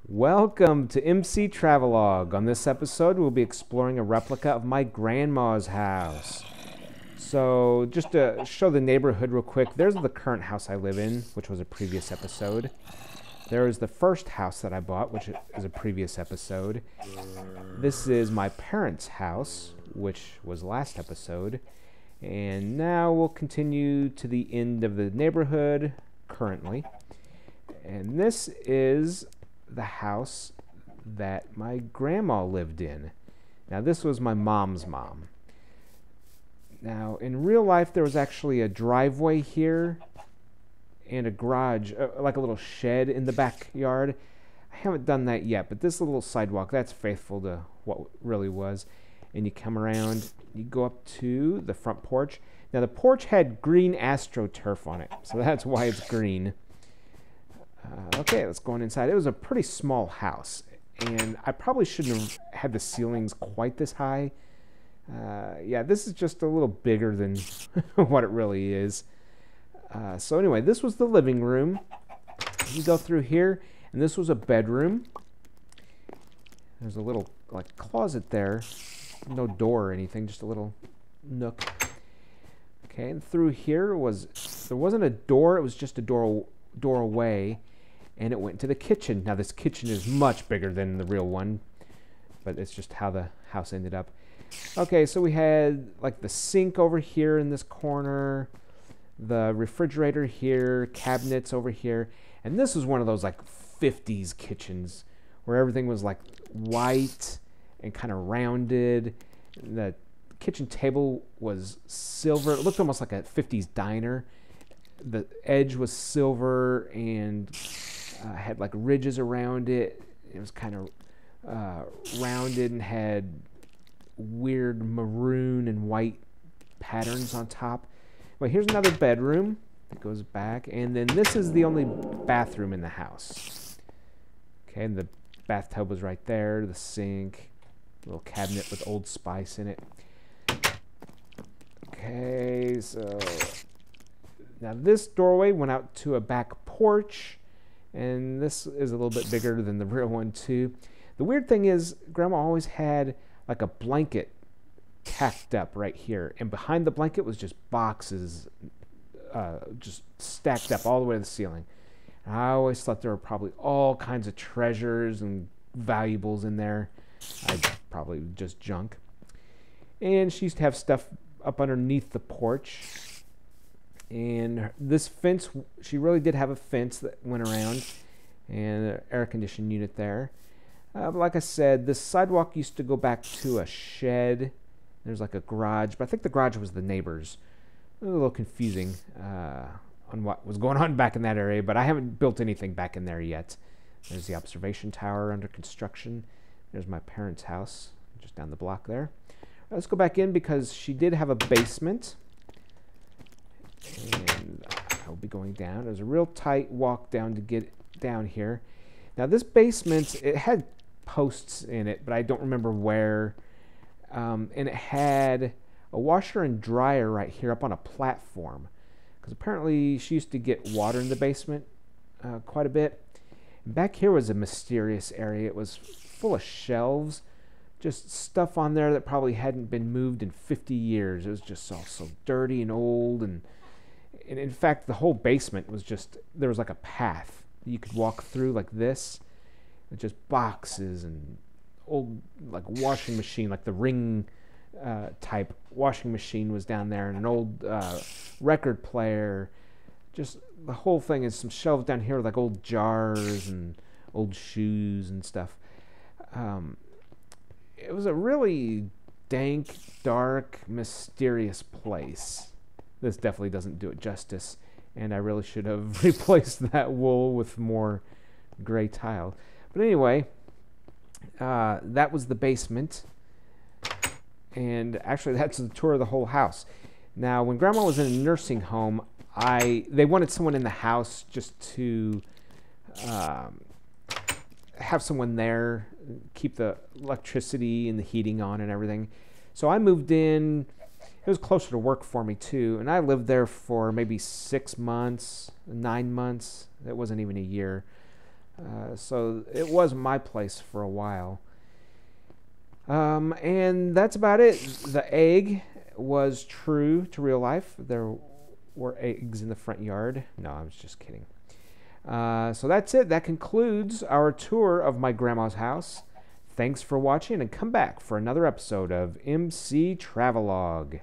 Welcome to MC Travelogue. On this episode, we'll be exploring a replica of my grandma's house. So, just to show the neighborhood real quick, there's the current house I live in, which was a previous episode. There is the first house that I bought, which is a previous episode. This is my parents' house, which was last episode. And now we'll continue to the end of the neighborhood, currently. And this is the house that my grandma lived in. Now, this was my mom's mom. Now, in real life, there was actually a driveway here and a garage, like a little shed in the backyard. I haven't done that yet, but this little sidewalk, that's faithful to what really was. And you come around, you go up to the front porch. Now, the porch had green AstroTurf on it, so that's why it's green. Okay, let's go on inside. It was a pretty small house, and I probably shouldn't have had the ceilings quite this high. Yeah, this is just a little bigger than what it really is. So anyway, this was the living room. You go through here, and this was a bedroom. There's a little like closet there. No door or anything, just a little nook. Okay, and through here there wasn't a door, it was just a door away, and it went to the kitchen. Now this kitchen is much bigger than the real one, but it's just how the house ended up. Okay, so we had like the sink over here in this corner, the refrigerator here, cabinets over here, and this was one of those like 50s kitchens where everything was like white and kind of rounded. The kitchen table was silver. It looked almost like a 50s diner. The edge was silver and had like ridges around it. It was kind of rounded and had weird maroon and white patterns on top. Well, here's another bedroom that goes back, and then this is the only bathroom in the house. Okay, and the bathtub was right there, the sink, little cabinet with Old Spice in it. Okay, so now this doorway went out to a back porch, and this is a little bit bigger than the real one too. The weird thing is, Grandma always had like a blanket tacked up right here, and behind the blanket was just boxes just stacked up all the way to the ceiling. And I always thought there were probably all kinds of treasures and valuables in there. Probably just junk. And she used to have stuff up underneath the porch. And this fence, she really did have a fence that went around, and an air conditioning unit there. But like I said, this sidewalk used to go back to a shed. There's like a garage, but I think the garage was the neighbor's. A little confusing on what was going on back in that area, but I haven't built anything back in there yet. There's the observation tower under construction. There's my parents' house, just down the block there. Let's go back in because she did have a basement. And I'll be going down. There's a real tight walk down to get down here. Now this basement, it had posts in it, but I don't remember where. And it had a washer and dryer right here up on a platform. Because apparently she used to get water in the basement quite a bit. And back here was a mysterious area. It was full of shelves. Just stuff on there that probably hadn't been moved in 50 years. It was just all so dirty and old. And in fact, the whole basement was just, there was like a path you could walk through like this. With just boxes and old like washing machine, like the Ring type washing machine was down there, and an old record player. Just the whole thing is some shelves down here with like old jars and old shoes and stuff. It was a really dank, dark, mysterious place. This definitely doesn't do it justice, and I really should have replaced that wool with more gray tile. But anyway, that was the basement, and actually that's the tour of the whole house. Now, when Grandma was in a nursing home, they wanted someone in the house just to have someone there, keep the electricity and the heating on and everything. So I moved in It was closer to work for me too, and I lived there for maybe 6 months, 9 months. It wasn't even a year. So it was my place for a while. And that's about it. The egg was true to real life. There were eggs in the front yard. No, I was just kidding. So that's it. That concludes our tour of my grandma's house. Thanks for watching, and come back for another episode of MC Travelogue.